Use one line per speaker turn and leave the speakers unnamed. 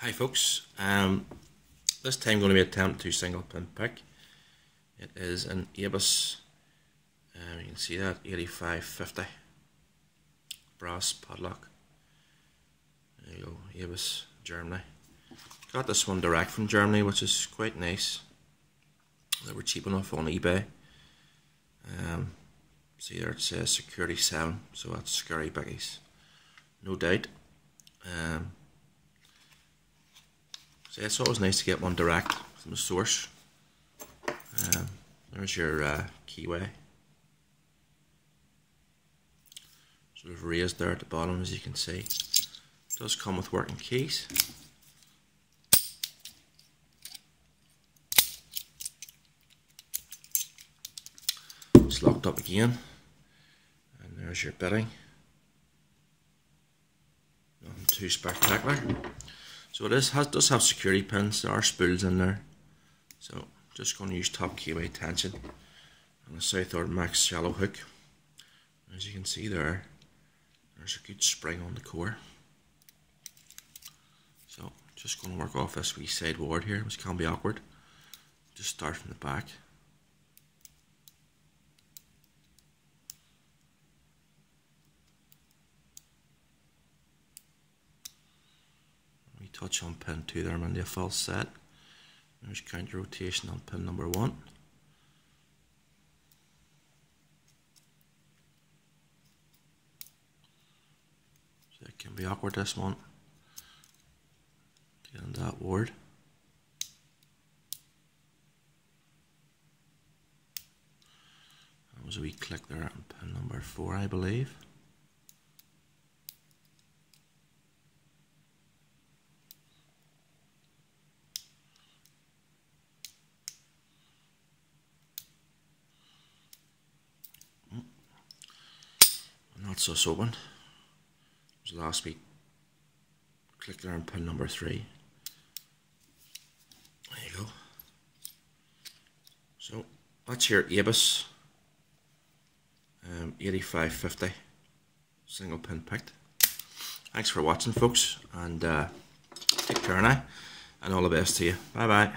Hi folks, this time I'm going to be attempting to single pin pick. It is an ABUS, you can see that, 8550 brass padlock. There you go, ABUS, Germany. Got this one direct from Germany, which is quite nice. They were cheap enough on eBay. See there it says security 7, so that's scary biggies, no doubt. So it's always nice to get one direct from the source. There's your keyway. Sort of raised there at the bottom, as you can see. It does come with working keys. It's locked up again. And there's your bitting. Nothing too spectacular. So it does have security pins. There are spools in there. So just going to use top keyway tension on the southward max shallow hook. As you can see there's a good spring on the core. So just going to work off this wee side ward here, which can be awkward. Just start from the back. Touch on pin 2 there, I'm into a false set. There's counter rotation on pin number 1. So it can be awkward, this one. Get in that ward. That was a wee click there on pin number 4, I believe. Not so open. It was last week. Click there on pin number 3. There you go. So that's your ABUS 8550 single pin picked. Thanks for watching, folks, and take care now, and all the best to you. Bye bye.